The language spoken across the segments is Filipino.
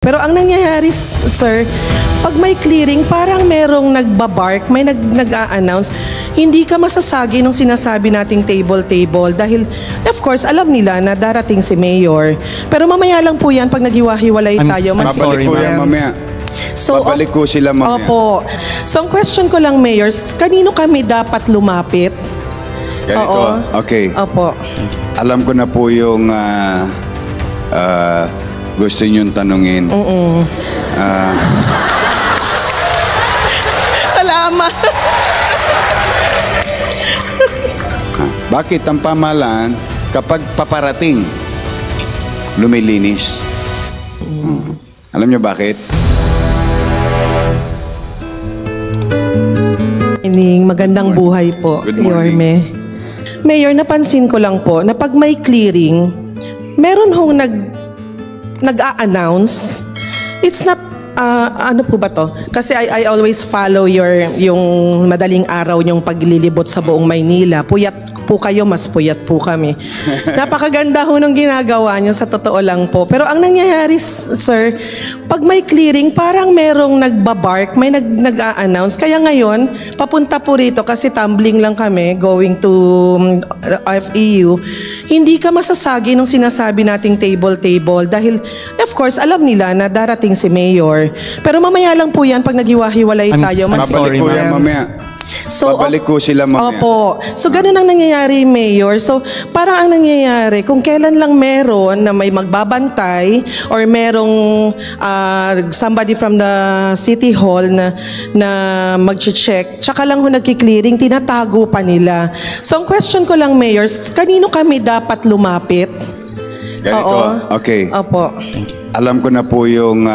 Pero ang nangyayari, sir, pag may clearing, parang merong nagbabark, may nag-a-announce, hindi ka masasagi nung sinasabi nating table dahil, of course, alam nila na darating si Mayor. Pero mamaya lang po yan, pag naghiwa-hiwalay tayo. Mabalik po yan mamaya. So, babalik ko sila mamaya. Opo. So, ang question ko lang, Mayor, kanino kami dapat lumapit? Ganito, Oo. okay. Opo. Alam ko na po yung gusto niyong tanungin. Salamat. Bakit ang pamahalaan kapag paparating, lumilinis? Alam niyo bakit? Magandang buhay po, Good morning. Yorme. Mayor, napansin ko lang po na pag may clearing, meron hong nag-a-announce. It's not, ano po ba to? Kasi I always follow yung madaling araw yung paglilibot sa buong Maynila. Puyat po kayo, mas puyat po kami. Napakaganda ho nung ginagawa niyo, sa totoo lang po. Pero ang nangyayari, sir, pag may clearing, parang merong nagbabark, may nag-a-announce. Kaya ngayon, papunta po rito kasi tumbling lang kami, going to FEU. Hindi ka masasagi nung sinasabi nating table dahil, of course, alam nila na darating si Mayor. Pero mamaya lang po yan, pag naghiwa-hiwalay tayo. Babalik po yan mamaya. So, babalik ko sila mamaya. Opo. So, ganun ang nangyayari, Mayor. So, parang ang nangyayari, kung kailan lang meron na may magbabantay or merong somebody from the City Hall na mag-check, tsaka lang ho nagki-clearing, tinatago pa nila. So, ang question ko lang, Mayor, kanino kami dapat lumapit? Ganito, Oo. okay. Opo. Alam ko na po yung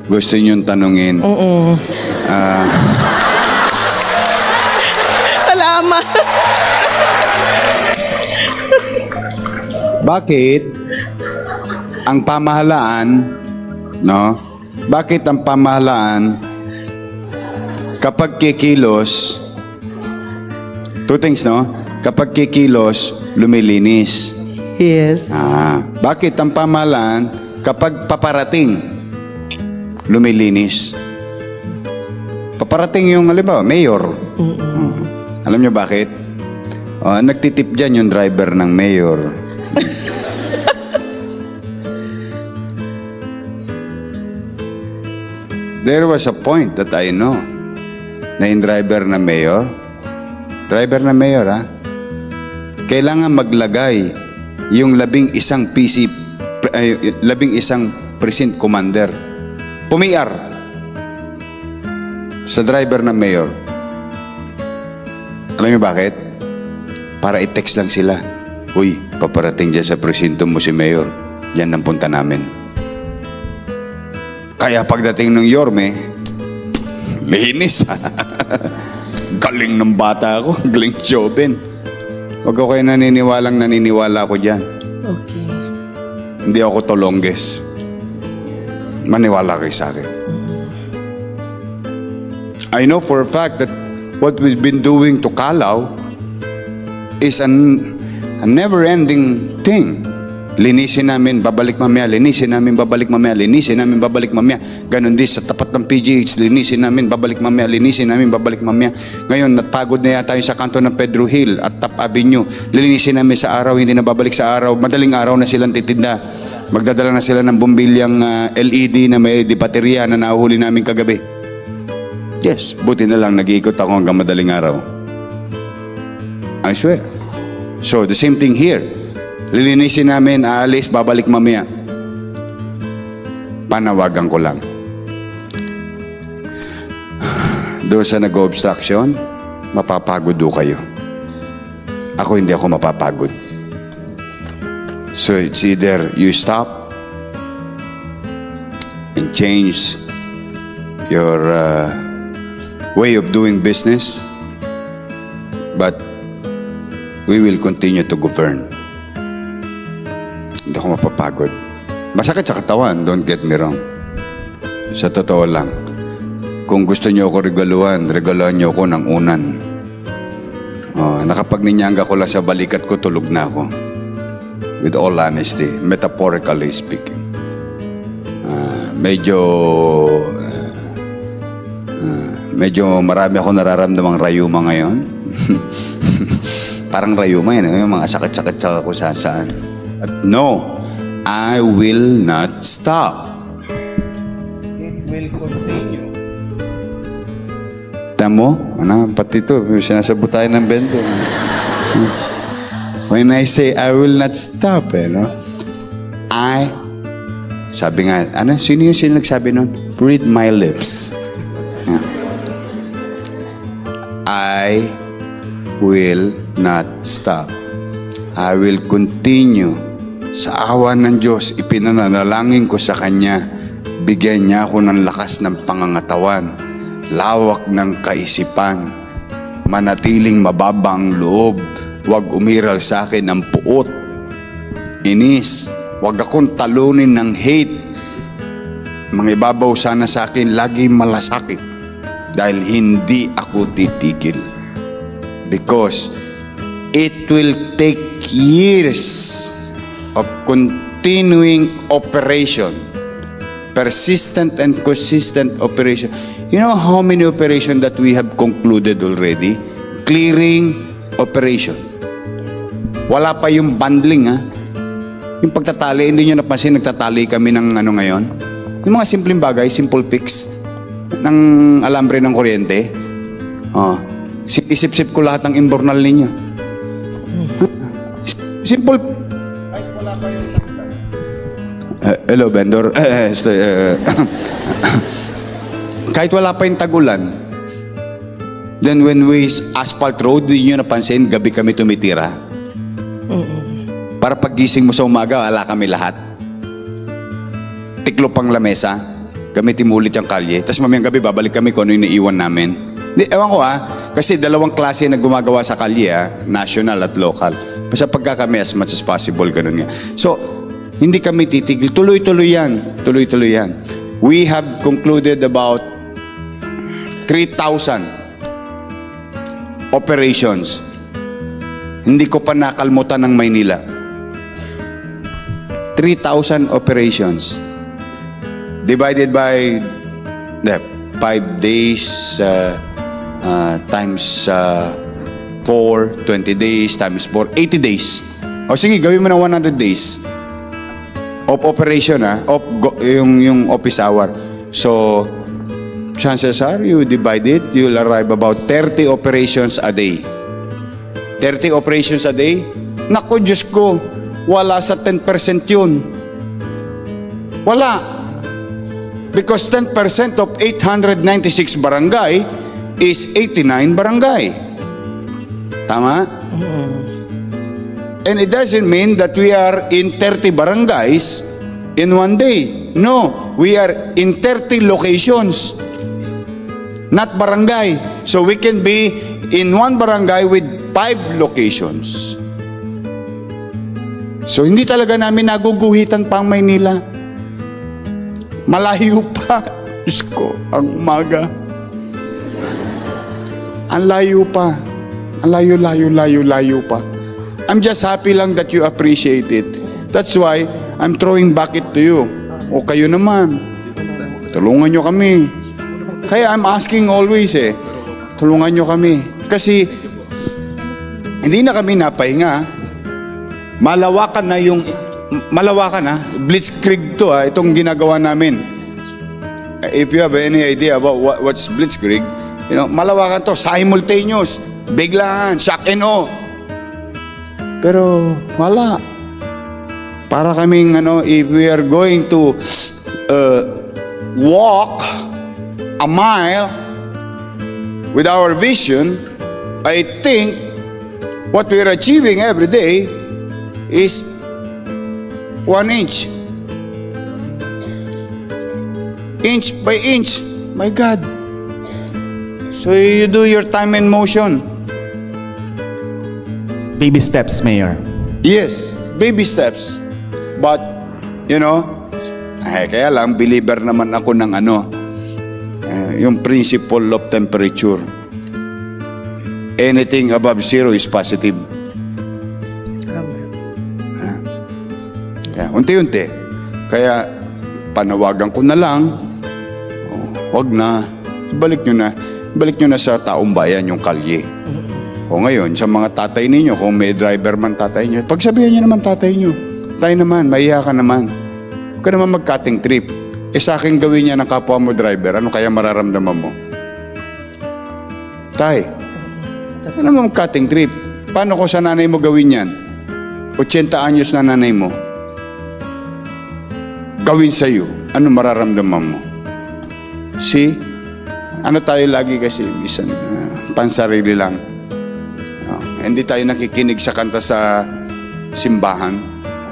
gusto niyong tanungin. Salamat. Bakit ang pamahalaan, no? Bakit ang pamahalaan kapag kikilos, two things, no? Kapag kikilos, lumilinis. Yes. Bakit ang pamahalaan kapag paparating, lumilinis? Paparating yung, halimbawa, mayor. Alam niyo bakit? Nagtitip dyan yung driver ng mayor. There was a point that I know na yung driver na mayor, kailangan maglagay yung 11 precinct commander. Pumiar sa driver ng mayor. Alam niyo bakit? Para i-text lang sila. Uy, paparating dyan sa presinto mo si mayor. Yan ang punta namin. Kaya pagdating ng Yorme, linis. Galing ng bata ako. Galing Joben. Huwag ko kayo naniniwala ko dyan. Okay. Hindi ako tolongges. Maniwala kayo sa akin. I know for a fact that what we've been doing to Calao is a never-ending thing. Linisin namin, babalik mamaya. Linisin namin, babalik mamaya. Linisin namin, babalik mamaya. Ganon din sa tapat ng PGH. Linisin namin, babalik mamaya. Linisin namin, babalik mamaya. Ngayon, napagod na yata yung sa kanto ng Pedro Hill at Top Avenue. Linisin namin sa araw, hindi na babalik sa araw. Madaling araw na silang titinda. Magdadala na sila ng bumbilyang LED na may baterya na nahuhuli namin kagabi. Yes, buti na lang nag-iikot ako hanggang madaling araw. I swear. So, the same thing here. Lilinisin namin, aalis, babalik mamaya. Panawagan ko lang. Doon sa nag-obstruction, mapapagod do kayo. Ako hindi ako mapapagod. So it's either you stop and change your way of doing business, but we will continue to govern. Hindi ako mapapagod. Masakit sa katawan, don't get me wrong. Sa totoo lang, kung gusto niyo ako regaluhan niyo ako ng unan. Nakapagninyanga ko lang sa balikat ko, tulog na ako. With all honesty, metaphorically speaking. medyo marami ako nararamdamang rayuma ngayon. Parang rayuma yun, yung mga sakit-sakit sa kung saan. At no, I will not stop. It will continue. Tamo? Ano? Pati ito, sinasabot tayo ng bento. When I say I will not stop, no? Sabi nga, sino yung nagsabi nun? Read my lips. I will not stop. I will continue. Sa awa ng Diyos, ipinanalangin ko sa Kanya. Bigyan niya ako ng lakas ng pangangatawan, lawak ng kaisipan, manatiling mababa ang loob, huwag umiral sa akin ng puot, inis, huwag akong talunin ng hate, mangibabaw sana sa akin lagi malasakit, dahil hindi ako titigil. Because it will take years of continuing operation, persistent and consistent operation. You know how many operations that we have concluded already? Clearing operation. Wala pa yung bundling, ha? Yung pagtatali, hindi nyo napansin, nagtatali kami ng ngayon? Yung mga simpleng bagay, simple fix ng alambre ng kuryente. Isip-sip ko lahat ng imbornal ninyo. Simple. Ay, wala pa yung hello, vendor. Kahit wala pa yung tagulan, then when we asphalt road, hindi nyo napansin, gabi kami tumitira. Para paggising mo sa umaga, wala kami lahat. Tiklo pang lamesa, kami timulit yung kalye. Tapos mamayang gabi, babalik kami kung ano yung naiwan namin. Ewan ko kasi dalawang klase na gumagawa sa kalye, national at local. Basta pagka kami as much as possible, ganun nga. So, hindi kami titigil. Tuloy-tuloy yan. Tuloy-tuloy yan. We have concluded about 3,000 operations. Hindi ko pa nakalmutan ng Maynila. 3,000 operations. Divided by 5 days times 4, 20 days times 4, 80 days. O sige, gawin mo na 100 days of operation, yung office hour. So, chances are, you divide it, you'll arrive about 30 operations a day. 30 operations a day? Naku, Diyos ko, wala sa 10% yun. Wala. Because 10% of 896 barangay is 89 barangay. Tama? And it doesn't mean that we are in 30 barangays in one day. No, we are in 30 locations, not barangay. So we can be in one barangay with 5 locations. So hindi talaga namin naguguhitan pa ang Maynila. Malayo pa. Diyos ko, ang umaga. Ang layo pa. Ang layo pa. I'm just happy lang that you appreciate it. That's why I'm throwing back it to you. O kayo naman, tulungan nyo kami. Kaya I'm asking always tulungan nyo kami. Kasi hindi na kami napahinga. Malawakan na, Blitzkrieg to itong ginagawa namin. If you have any idea about what's Blitzkrieg, malawakan to, simultaneous, biglaan, shock and awe. Pero wala. Para kaming if we are going to walk a mile with our vision, I think what we are achieving every day is 1 inch. Inch by inch. My God. So you do your time and motion. Baby steps, Mayor. Yes, baby steps. But, kaya lang, believer naman ako ng yung principle of temperature. Anything above 0 is positive. Kaya, unti-unti. Kaya, panawagan ko na lang, wag na, balik nyo na sa taong bayan yung kalye. O ngayon, sa mga tatay ninyo, kung may driver man tatay nyo, pagsabihan nyo naman tatay nyo, tayo naman, mahiya ka naman. Huwag ka naman mag-cutting trip. Sa akin gawin niya ng kapwa mo driver, ano kaya mararamdaman mo? Tay, ano naman mag-cutting trip? Paano kung sa nanay mo gawin yan? 80 anyos na nanay mo. Gawin sa'yo, ano mararamdaman mo? See? Ano tayo lagi kasi, minsan, pansarili lang. Hindi tayo nakikinig sa kanta sa simbahan.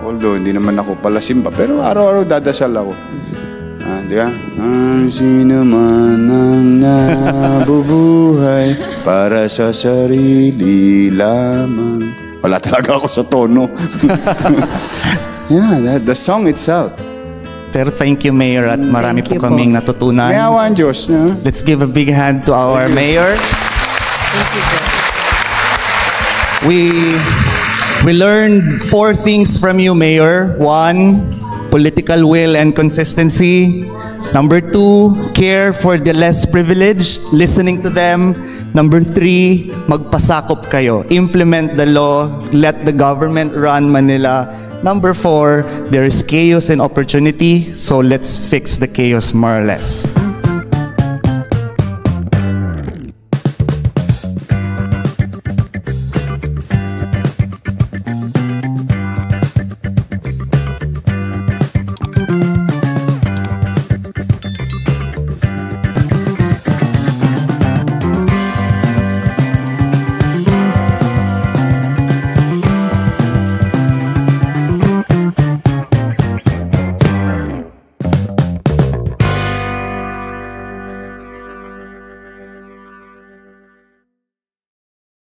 Although, hindi naman ako pala simba. Pero araw-araw dadasal ako. Di ba? Sino man ang nabubuhay para sa sarili lamang. Wala talaga ako sa tono. Yeah, the song itself. Pero thank you, Mayor, at marami Thank po you kaming po. natutunan. May awa ang Diyos. Let's give a big hand to our Mayor. Thank you, sir. We learned 4 things from you, Mayor. 1, political will and consistency. Number 2, care for the less privileged, listening to them. Number 3, magpasakop kayo. Implement the law, let the government run Manila. Number 4, there is chaos and opportunity, so let's fix the chaos more or less.